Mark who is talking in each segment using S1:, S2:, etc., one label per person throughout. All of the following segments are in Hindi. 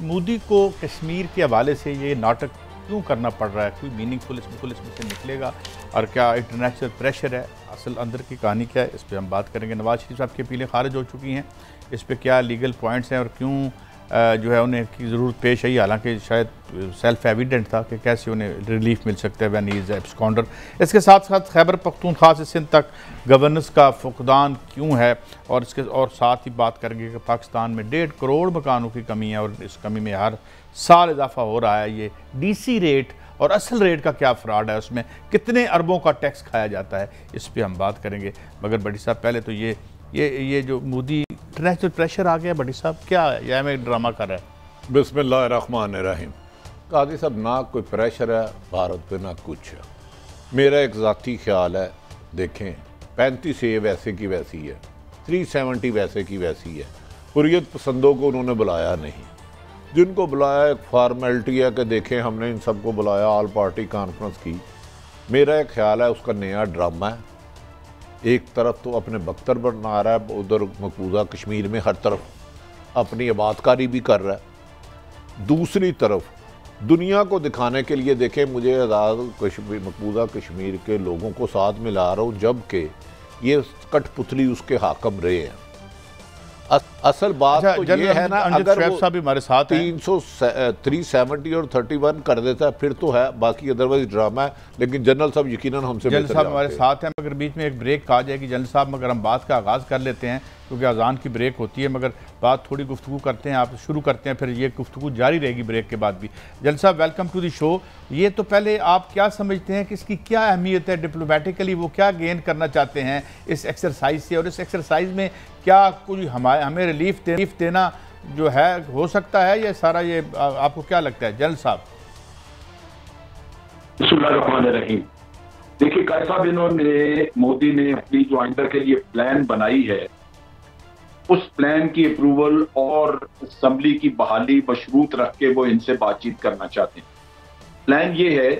S1: मोदी को कश्मीर के हवाले से ये नाटक क्यों करना पड़ रहा है? कोई मीनिंगफुल इसमें से निकलेगा और क्या इंटरनेशनल प्रेशर है? असल अंदर की कहानी क्या है, इस पर हम बात करेंगे। नवाज शरीफ साहब की अपीलें खारिज हो चुकी हैं, इस पर क्या लीगल पॉइंट्स हैं और क्यों जो है उन्हें की ज़रूरत पेश आई, हालांकि शायद सेल्फ एविडेंट था कि कैसे उन्हें रिलीफ मिल सकता है व्हेन ही इज़ एब्सकॉन्डर। इसके साथ साथ खैबर पख्तूनख्वा से सिंध तक गवर्नेंस का फुकदान क्यों है, और इसके और साथ ही बात करेंगे कि पाकिस्तान में 1.5 करोड़ मकानों की कमी है और इस कमी में हर साल इजाफा हो रहा है। ये DC रेट और असल रेट का क्या फ्रॉड है, उसमें कितने अरबों का टैक्स खाया जाता है, इस पर हम बात करेंगे। मगर बड़ी साहब पहले तो ये जो मोदी इंटरनेशनल प्रेशर आ गया, बड़ी साहब क्या है, या में ड्रामा कर रहा है?
S2: बिस्मिल्लाहिर्रहमानिर्रहीम। काजी साहब, ना कोई प्रेशर है भारत पे, ना कुछ है। मेरा एक ज़ाती ख्याल है, देखें 35 ये वैसे की वैसी है, 370 वैसे की वैसी है। हुर्रियत पसंदों को उन्होंने बुलाया नहीं, जिनको बुलाया एक फॉर्मेलिटी है कि देखें हमने इन सबको बुलाया, ऑल पार्टी कॉन्फ्रेंस की। मेरा एक ख्याल है उसका नया ड्रामा है। एक तरफ तो अपने बख्तर बना रहा है, उधर मकबूजा कश्मीर में हर तरफ अपनी आबादकारी भी कर रहा है। दूसरी तरफ दुनिया को दिखाने के लिए देखें, मुझे आज़ाद कश्मीर मकबूजा कश्मीर के लोगों को साथ में ला रहा हूँ, जबकि ये कठपुतली उसके हाकम रहे हैं। असल बात तो ये है ना, अगर वो
S1: भी हमारे साथ
S2: 370 और 31 कर देता है फिर तो है, बाकी अदरवाइज ड्रामा है। लेकिन जनरल साहब यकीनन हमसे
S1: जनरल साहब हमारे साथ हैं, मगर बीच में एक ब्रेक आ जाएगी जनरल साहब, मगर हम बात का आगाज़ कर लेते हैं क्योंकि अजान की ब्रेक होती है, मगर बात थोड़ी गुफ्तगू करते हैं, आप शुरू करते हैं, फिर ये गुफ्तगू जारी रहेगी ब्रेक के बाद भी। जनरल साहब वेलकम टू द शो। ये तो पहले आप क्या समझते हैं कि इसकी क्या अहमियत है डिप्लोमेटिकली, वो क्या गेन करना चाहते हैं इस एक्सरसाइज से, और इस एक्सरसाइज में क्या कुछ हमें रिलीफ देना जो है हो सकता है, ये सारा ये आपको क्या लगता है जनरल साहब?
S3: बिस्मिल्लाहिर्रहमानिर्रहीम। देखिए कायद साहब, इन्होंने मोदी ने अपनी जो आइंदा के लिए प्लान बनाई है, उस प्लान की अप्रूवल और असम्बली की बहाली मशरूत रख के वो इनसे बातचीत करना चाहते हैं। प्लान ये है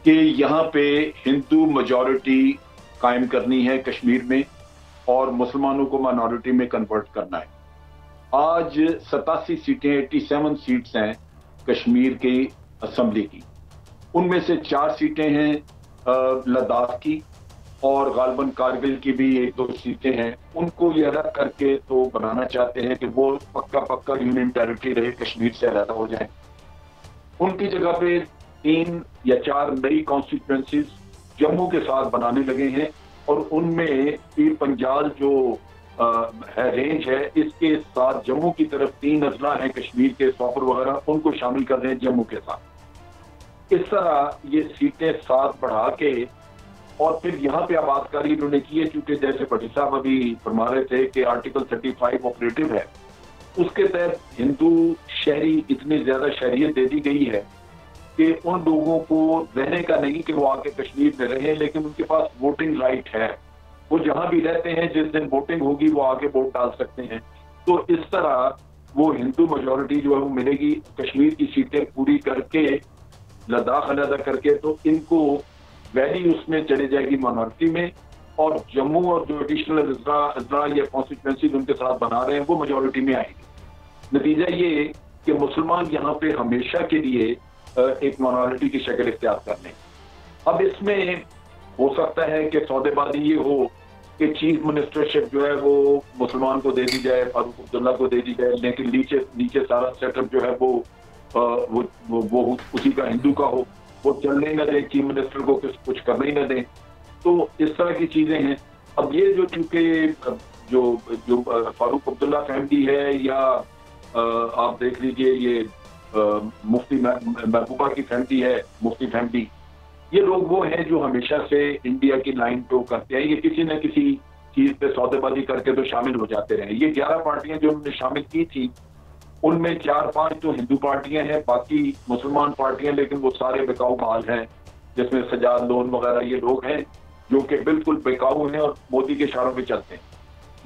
S3: कि यहाँ पे हिंदू मेजॉरिटी कायम करनी है कश्मीर में और मुसलमानों को माइनॉरिटी में कन्वर्ट करना है। आज 87 सीटें 87 सीट्स हैं कश्मीर की असम्बली की, उनमें से 4 सीटें हैं लद्दाख की और गालबन कारगिल की भी 1-2 सीटें हैं। उनको ये अलग करके तो बनाना चाहते हैं कि वो पक्का यूनियन टेरिटरी रहे, कश्मीर से अलग हो जाए। उनकी जगह पे 3 या 4 नई कॉन्स्टिट्यूएंसीज जम्मू के साथ बनाने लगे हैं और उनमें पीर पंजाल जो है रेंज है, इसके साथ जम्मू की तरफ 3 अजला हैं कश्मीर के सौपर वगैरह, उनको शामिल कर रहे हैं जम्मू के साथ। इस तरह ये सीटें 7 बढ़ा के और फिर यहाँ पे आबादकारी इन्होंने की है, क्योंकि जैसे भट्टी साहब अभी फरमा रहे थे कि आर्टिकल 35 ऑपरेटिव है, उसके तहत हिंदू शहरी इतनी ज्यादा शहरियत दे दी गई है कि उन लोगों को रहने का नहीं कि वो आके कश्मीर में रहे, लेकिन उनके पास वोटिंग राइट है। वो जहां भी रहते हैं, जिस दिन वोटिंग होगी वो आके वोट डाल सकते हैं। तो इस तरह वो हिंदू मेजॉरिटी जो है वो मिलेगी। कश्मीर की सीटें पूरी करके लद्दाख अलग करके तो इनको वैली उसमें चले जाएगी माइनॉरिटी में, और जम्मू और जो एडिशनल अजला या कॉन्स्टिट्यूएंसी उनके साथ बना रहे हैं वो मेजॉरिटी में आएगी। नतीजा ये कि मुसलमान यहाँ पे हमेशा के लिए एक माइनॉरिटी की शक्ल इख्तियार कर लें। अब इसमें हो सकता है कि सौदेबाजी ये हो कि चीफ मिनिस्टरशिप जो है वो मुसलमान को दे दी जाए, फारूक अब्दुल्ला को दे दी जाए, लेकिन नीचे सारा सेटअप जो है वो उसी का हिंदू का हो, वो चलने न दें, चीफ मिनिस्टर को कुछ करने ही न दें। तो इस तरह की चीजें हैं। अब ये जो चूंकि जो फारूक अब्दुल्ला फैमिली है, या आप देख लीजिए ये मुफ्ती महबूबा की फैमिली है, मुफ्ती फैमिली, ये लोग वो हैं जो हमेशा से इंडिया की लाइन टो करते हैं। ये किसी न किसी चीज पे सौदेबाजी करके तो शामिल हो जाते रहे। ये 11 पार्टियां जो उन्होंने शामिल की थी, उनमें 4-5 तो हिंदू पार्टियां हैं, बाकी मुसलमान पार्टियां, लेकिन वो सारे बेकाऊ माल हैं, जिसमें सजाद लोन वगैरह ये लोग हैं जो कि बिल्कुल बेकाऊ हैं और मोदी के इशारों पे चलते हैं।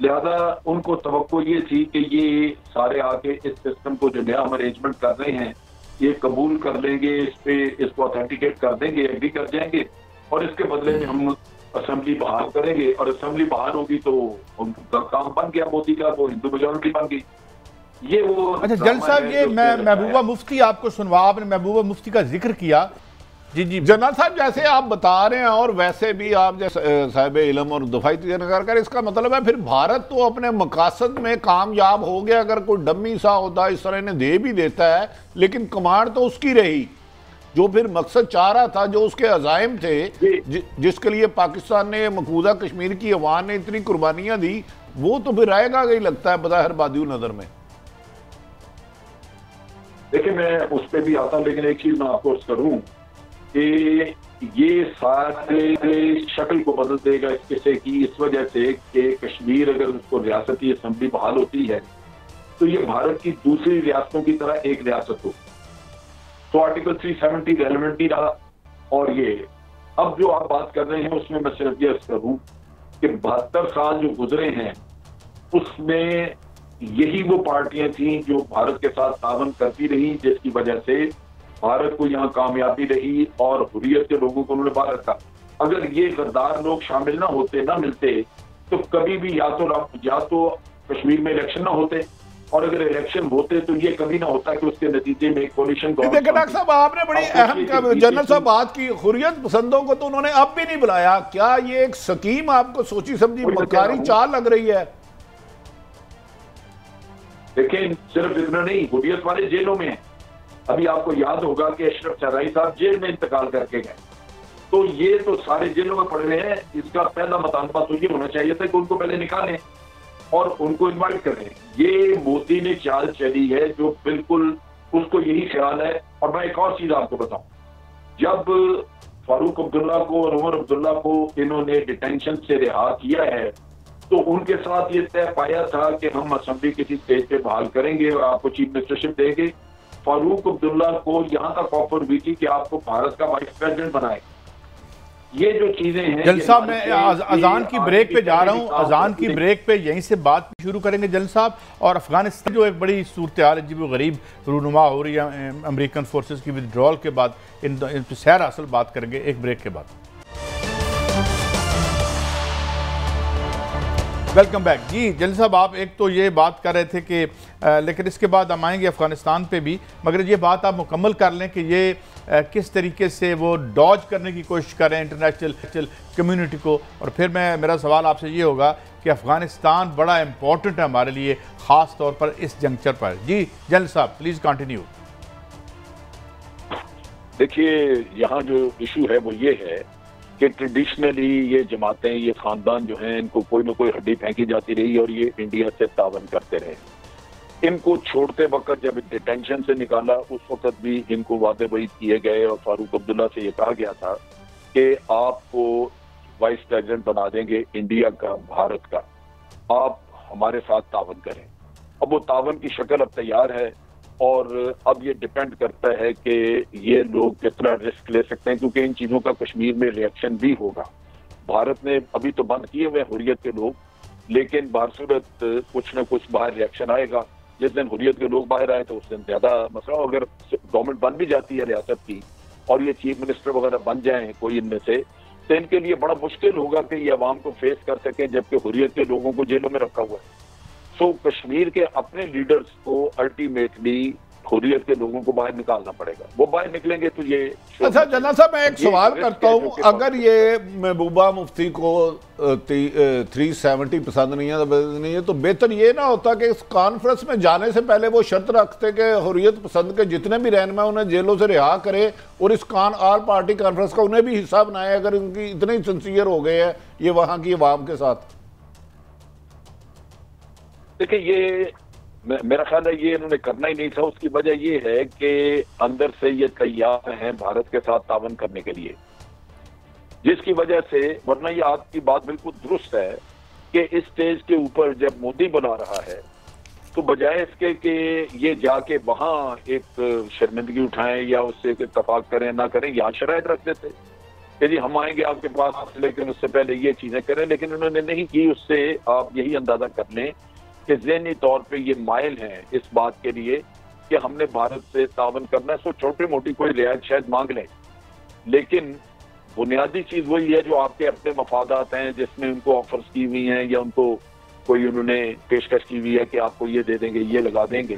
S3: लिहाजा उनको तवक्को ये थी कि ये सारे आके इस सिस्टम को जो नया हम अरेंजमेंट कर रहे हैं ये कबूल कर लेंगे, इसको ऑथेंटिकेट कर देंगे, एग्री कर जाएंगे, और इसके बदले में हम असेंबली बहाल करेंगे, और असेंबली बहाल होगी तो उनका काम बन गया मोदी का, वो हिंदू मेजॉरिटी बन गई। ये वो
S1: अच्छा जल साहब, ये मैं महबूबा मुफ्ती आपको सुनवा, आपने महबूबा मुफ्ती का जिक्र किया। जी जी
S2: जनरल साहब, जैसे आप बता रहे हैं और वैसे भी आप जैसे साहिब इल्म और दफाई तजर कर, इसका मतलब है फिर भारत तो अपने मकासद में कामयाब हो गया। अगर कोई डम्मी सा होता इस तरह इन्हें दे भी देता है, लेकिन कमांड तो उसकी रही जो फिर मकसद चाह रहा था, जो उसके अजाइम थे, जिसके लिए पाकिस्तान ने मकबूजा कश्मीर की अवाम ने इतनी कुर्बानियां दी, वो तो फिर रहेगा ही लगता है बज़ाहिर बादियों नजर में।
S3: देखिए मैं उस पर भी आता हूं, लेकिन एक चीज मैं आपको करूं कि ये सारे शक्ल को बदल देगा इसके की इस वजह से कि कश्मीर अगर उसको रियासती असम्बली बहाल होती है तो ये भारत की दूसरी रियासतों की तरह एक रियासत हो, तो आर्टिकल 370 रेलेवेंट ही रहा। और ये अब जो आप बात कर रहे हैं उसमें मैं सिर्फ ये करूं कि 72 साल जो गुजरे हैं उसमें यही वो पार्टियां थी जो भारत के साथ तावन करती रही, जिसकी वजह से भारत को यहाँ कामयाबी रही और हुर्रियत के लोगों को उन्होंने बाहर रखा। अगर ये गद्दार लोग शामिल ना होते, ना मिलते, तो कभी भी या तो कश्मीर में इलेक्शन ना होते, और अगर इलेक्शन होते तो ये कभी ना होता कि उसके नतीजे में कोalition
S2: गवर्नमेंट। डॉक्टर साहब, आपने बड़ी अहम जनरल साहब बात की, हुर्रियत पसंदों को तो उन्होंने अब भी नहीं बुलाया। क्या ये एक स्कीम आपको सोची समझी मकारी चाल लग रही है?
S3: देखिए सिर्फ इतना नहीं, हुर्रियत वाले जेलों में हैं। अभी आपको याद होगा कि अशरफ चराई साहब जेल में इंतकाल करके गए, तो ये तो सारे जेलों में पड़े हुए हैं। इसका पहला मुतालबा तो ये होना चाहिए था कि उनको पहले निकालें और उनको इन्वाइट करें। ये मोदी ने चाल चली है जो बिल्कुल उसको यही ख्याल है। और मैं एक और चीज आपको बताऊं, जब फारूक अब्दुल्ला को और उमर अब्दुल्ला को इन्होंने डिटेंशन से रिहा किया है तो उनके साथ ये तय पाया था कि हम असेंबली किसी स्टेज पे बहाल करेंगे और आपको चीफ मिनिस्टरशिप देंगे। फारूक अब्दुल्ला को यहां तक ऑफर हुई थी कि आपको भारत का वाइस प्रेसिडेंट बनाए। ये जो चीजें हैं,
S1: जल साहब मैं अजान की ब्रेक पे जा रहा हूँ, अजान की ब्रेक पे यहीं से बात शुरू करेंगे जल साहब। और अफगानिस्तान जो एक बड़ी सूरत हाल है, जी गरीब रूनुमा हो रही है अमेरिकन फोर्सेस की विड्रॉल के बाद, इन पर सैर असल बात करेंगे एक ब्रेक के बाद। Welcome back. जी जल साहब, आप एक तो ये बात कर रहे थे कि लेकिन इसके बाद हम आएंगे अफगानिस्तान पे भी, मगर ये बात आप मुकम्मल कर लें कि ये किस तरीके से वो डॉज करने की कोशिश कर रहे हैं इंटरनेशनल कम्युनिटी को। और फिर मेरा सवाल आपसे ये होगा कि अफगानिस्तान बड़ा इम्पोर्टेंट है हमारे लिए, ख़ास तौर पर इस जंक्चर पर। जी जल साहब प्लीज़ कंटिन्यू।
S4: देखिए यहाँ जो इशू है वो ये है कि ट्रेडिशनली ये जमातें, ये खानदान जो हैं, इनको कोई ना कोई हड्डी फेंकी जाती रही और ये इंडिया से तावन करते रहे। इनको छोड़ते वक्त जब डिटेंशन से निकाला उस वक्त भी इनको वादे वईद किए गए और फारूक अब्दुल्ला से ये कहा गया था कि आपको वाइस प्रेसिडेंट बना देंगे इंडिया का, भारत का, आप हमारे साथ तावन करें। अब वो तावन की शक्ल अब तैयार है और अब ये डिपेंड करता है कि ये लोग कितना रिस्क ले सकते हैं, क्योंकि इन चीजों का कश्मीर में रिएक्शन भी होगा। भारत ने अभी तो बंद किए हुए हुर्रियत के लोग, लेकिन बारसूरत कुछ न कुछ बाहर रिएक्शन आएगा। जिस दिन हुर्रियत के लोग बाहर आए तो उस दिन ज्यादा मसला। अगर गवर्नमेंट बन भी जाती है रियासत की और ये चीफ मिनिस्टर वगैरह बन जाए कोई इनमें से, तो इनके लिए बड़ा मुश्किल होगा कि ये अवाम को फेस कर सकें, जबकि हुर्रियत के लोगों को जेलों में रखा हुआ है। सो कश्मीर के अपने लीडर्स को अल्टीमेटली हुर्रियत के लोगों को बाहर निकालना पड़ेगा। वो बाहर निकलेंगे तो ये।
S2: अच्छा जनरल साहब, मैं एक सवाल करता हूँ, अगर ये महबूबा मुफ्ती को 370 पसंद नहीं है तो बेहतर ये ना होता कि इस कॉन्फ्रेंस में जाने से पहले वो शर्त रखते कि हुर्रियत पसंद के जितने भी रहनुमा उन्हें जेलों से रिहा करे और इस ऑल पार्टी कॉन्फ्रेंस का उन्हें भी हिस्सा बनाए, अगर उनकी इतने ही सिंसियर हो गए हैं ये वहां की अवाम के साथ।
S4: देखिए ये मेरा ख्याल है ये इन्होंने करना ही नहीं था। उसकी वजह ये है कि अंदर से ये तैयार हैं भारत के साथ तावन करने के लिए, जिसकी वजह से, वरना ये आपकी बात बिल्कुल दुरुस्त है कि इस स्टेज के ऊपर जब मोदी बुला रहा है तो बजाय इसके कि ये जाके वहां एक शर्मिंदगी उठाएं या उससे इत्तफाक करें ना करें, यहाँ शराइत रख देते कि जी हम आएंगे आपके पास, लेकिन उससे पहले ये चीजें करें। लेकिन उन्होंने नहीं की। उससे आप यही अंदाजा कर लें कि ज़हनी तौर पे ये माइल हैं इस बात के लिए कि हमने भारत से तावन करना है। सो छोटी मोटी कोई रियायत शायद मांग लें, लेकिन बुनियादी चीज वही है जो आपके अपने मफादात हैं, जिसमें उनको ऑफर्स की हुई हैं या उनको कोई उन्होंने पेशकश की हुई है कि आपको ये दे देंगे, ये लगा देंगे।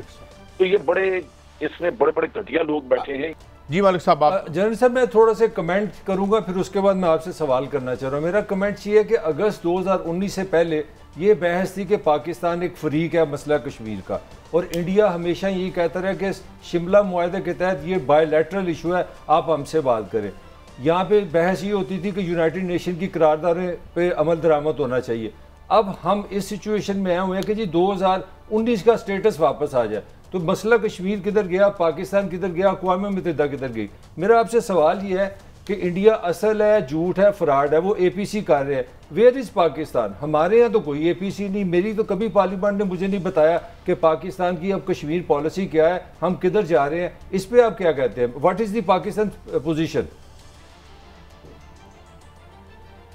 S4: तो ये बड़े, इसमें बड़े बड़े घटिया लोग बैठे हैं।
S1: जी मालिक साहब, आप
S5: जनरल साहब मैं थोड़ा सा कमेंट करूंगा, फिर उसके बाद मैं आपसे सवाल करना चाह रहा हूँ। मेरा कमेंट ये है कि अगस्त 2019 से पहले ये बहस थी कि पाकिस्तान एक फरीक है मसला कश्मीर का, और इंडिया हमेशा यही कहता रहा कि शिमला मुआहदे के तहत ये बायलैटरल इशू है, आप हमसे बात करें। यहाँ पे बहस ये होती थी कि यूनाइटेड नेशन की करारदादों पे अमल दरामद होना चाहिए। अब हम इस सिचुएशन में आए हुए हैं कि जी 2019 का स्टेटस वापस आ जाए, तो मसला कश्मीर किधर गया, पाकिस्तान किधर गया, अक़वाम मुत्तहिदा किधर गई। मेरा आपसे सवाल ये है कि इंडिया असल है, झूठ है, फ्रॉड है, वो APC कर रहे हैं। Where is Pakistan? हमारे यहाँ तो कोई APC नहीं। मेरी तो कभी पार्लियामेंट ने मुझे नहीं बताया कि पाकिस्तान की अब कश्मीर पॉलिसी क्या है, हम किधर जा रहे हैं। इस पर आप क्या कहते हैं? What is the Pakistan position?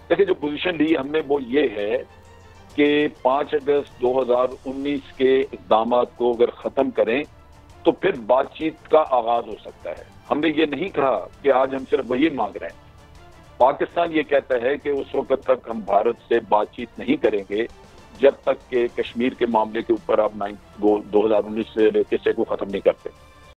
S4: देखिए, जो पोजीशन ली हमने वो ये है कि 5 अगस्त 2019 के इक़दाम को अगर ख़त्म करें तो फिर बातचीत का आगाज हो सकता है। हमने ये नहीं कहा कि आज हम सिर्फ वही मांग रहे हैं। पाकिस्तान ये कहता है कि उस वक्त तक हम भारत से बातचीत नहीं करेंगे जब तक कि कश्मीर के मामले के ऊपर आप 2019 से किस्से को ख़त्म नहीं करते।